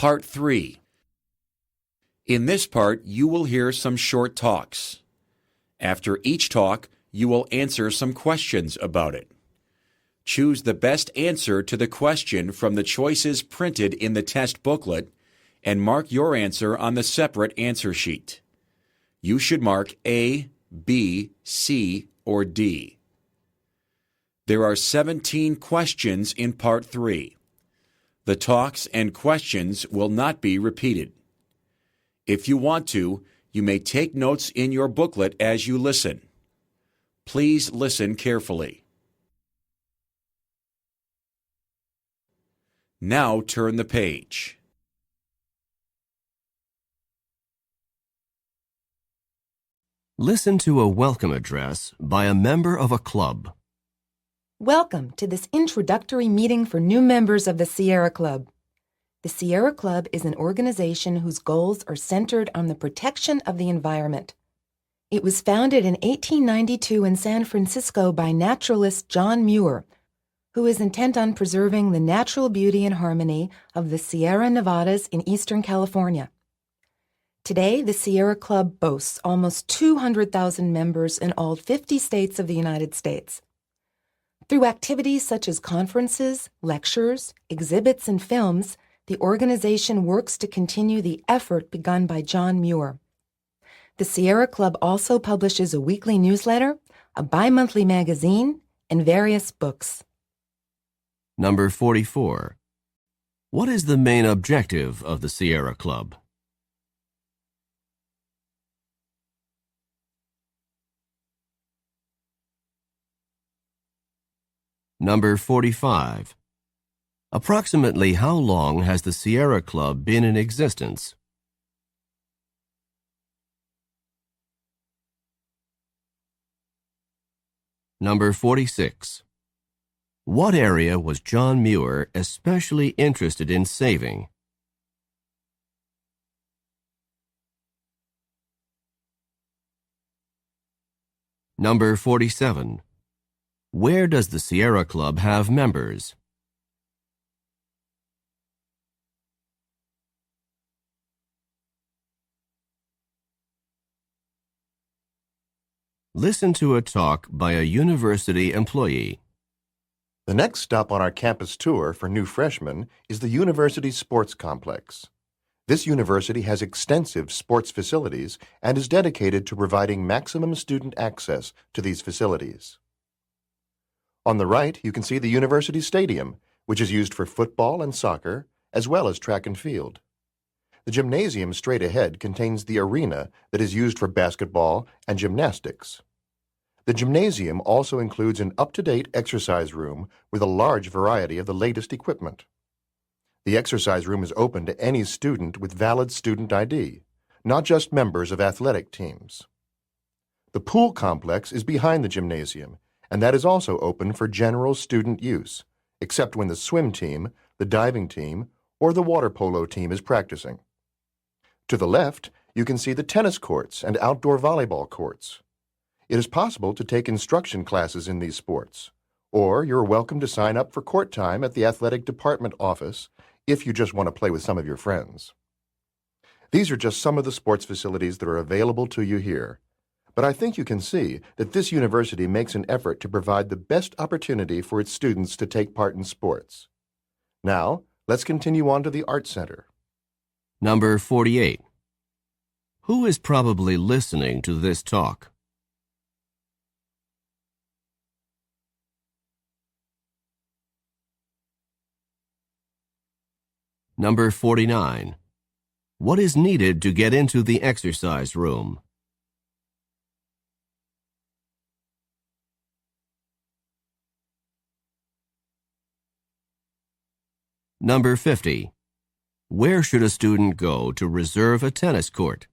Part 3. In this part, you will hear some short talks. After each talk, you will answer some questions about it. Choose the best answer to the question from the choices printed in the test booklet and mark your answer on the separate answer sheet. You should mark A, B, C, or D. There are 17 questions in Part 3. The talks and questions will not be repeated. If you want to, you may take notes in your booklet as you listen. Please listen carefully. Now turn the page. Listen to a welcome address by a member of a club. Welcome to this introductory meeting for new members of the Sierra Club. The Sierra Club is an organization whose goals are centered on the protection of the environment. It was founded in 1892 in San Francisco by naturalist John Muir, who is intent on preserving the natural beauty and harmony of the Sierra Nevadas in Eastern California. Today, the Sierra Club boasts almost 200,000 members in all 50 states of the United States. Through activities such as conferences, lectures, exhibits, and films, the organization works to continue the effort begun by John Muir. The Sierra Club also publishes a weekly newsletter, a bi-monthly magazine, and various books. Number 44. What is the main objective of the Sierra Club? Number 45. Approximately how long has the Sierra Club been in existence? Number 46. What area was John Muir especially interested in saving? Number 47. Where does the Sierra Club have members? Listen to a talk by a university employee. The next stop on our campus tour for new freshmen is the University Sports Complex. This university has extensive sports facilities and is dedicated to providing maximum student access to these facilities. On the right, you can see the University Stadium, which is used for football and soccer, as well as track and field. The gymnasium straight ahead contains the arena that is used for basketball and gymnastics. The gymnasium also includes an up-to-date exercise room with a large variety of the latest equipment. The exercise room is open to any student with valid student ID, not just members of athletic teams. The pool complex is behind the gymnasium, and that is also open for general student use, except when the swim team, the diving team, or the water polo team is practicing. To the left, you can see the tennis courts and outdoor volleyball courts. It is possible to take instruction classes in these sports, or you're welcome to sign up for court time at the athletic department office if you just want to play with some of your friends. These are just some of the sports facilities that are available to you here. But I think you can see that this university makes an effort to provide the best opportunity for its students to take part in sports. Now, let's continue on to the Art Center. Number 48. Who is probably listening to this talk? Number 49. What is needed to get into the exercise room? Number 50. Where should a student go to reserve a tennis court?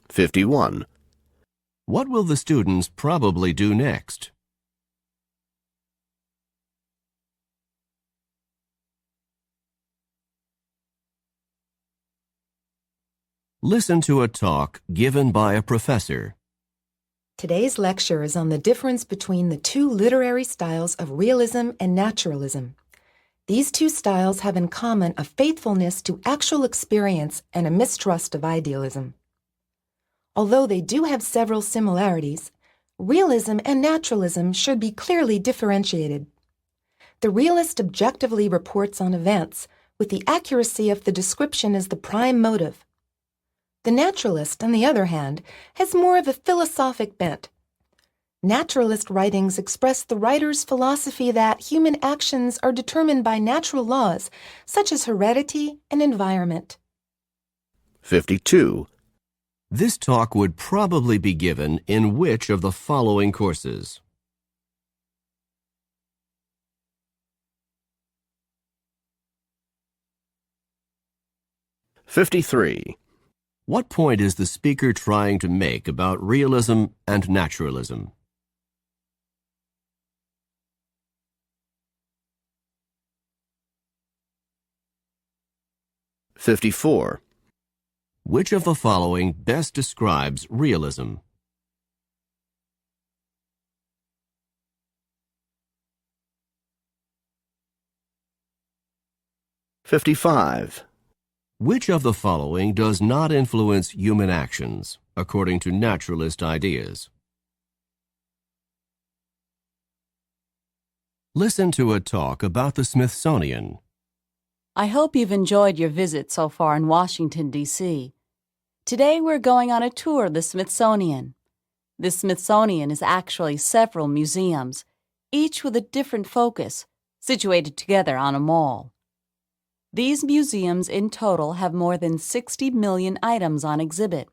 (51) What will the students probably do next? Listen to a talk given by a professor. Today's lecture is on the difference between the two literary styles of realism and naturalism. These two styles have in common a faithfulness to actual experience and a mistrust of idealism. Although they do have several similarities, realism and naturalism should be clearly differentiated. The realist objectively reports on events, with the accuracy of the description as the prime motive. The naturalist, on the other hand, has more of a philosophic bent. Naturalist writings express the writer's philosophy that human actions are determined by natural laws, such as heredity and environment. 52. This talk would probably be given in which of the following courses? (53) What point is the speaker trying to make about realism and naturalism? 54. Which of the following best describes realism? 55. Which of the following does not influence human actions, according to naturalist ideas? Listen to a talk about the Smithsonian. I hope you've enjoyed your visit so far in Washington, D.C. Today we're going on a tour of the Smithsonian. The Smithsonian is actually several museums, each with a different focus, situated together on a mall. These museums in total have more than 60 million items on exhibit.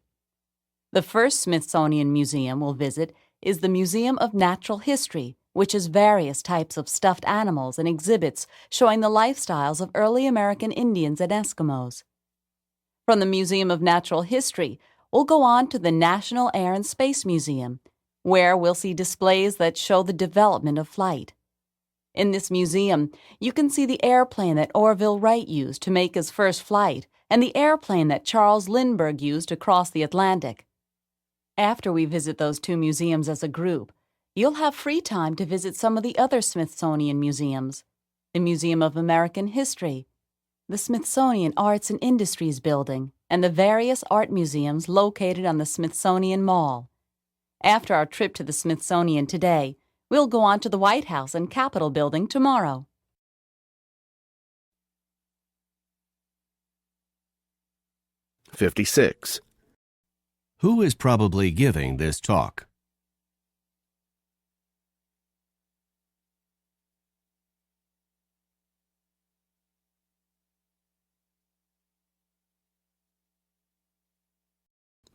The first Smithsonian museum we'll visit is the Museum of Natural History, which has various types of stuffed animals and exhibits showing the lifestyles of early American Indians and Eskimos. From the Museum of Natural History, we'll go on to the National Air and Space Museum, where we'll see displays that show the development of flight. In this museum, you can see the airplane that Orville Wright used to make his first flight and the airplane that Charles Lindbergh used to cross the Atlantic. After we visit those two museums as a group, you'll have free time to visit some of the other Smithsonian museums: the Museum of American History, the Smithsonian Arts and Industries Building, and the various art museums located on the Smithsonian Mall. After our trip to the Smithsonian today, we'll go on to the White House and Capitol Building tomorrow. 56. Who is probably giving this talk?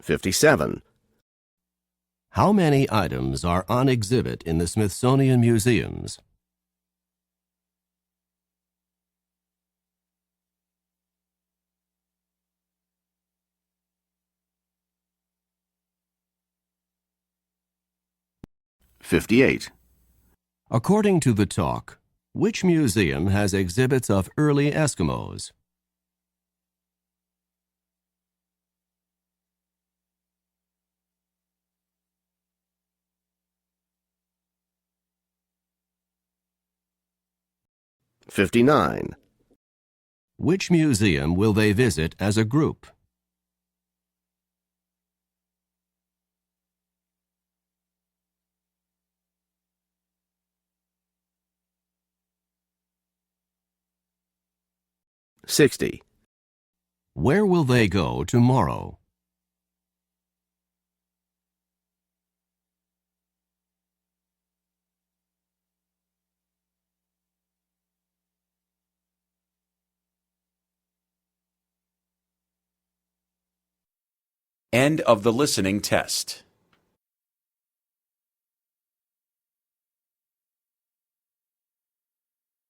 (57) How many items are on exhibit in the Smithsonian museums? (58) According to the talk, which museum has exhibits of early Eskimos? (59) Which museum will they visit as a group? (60) Where will they go tomorrow? End of the listening test.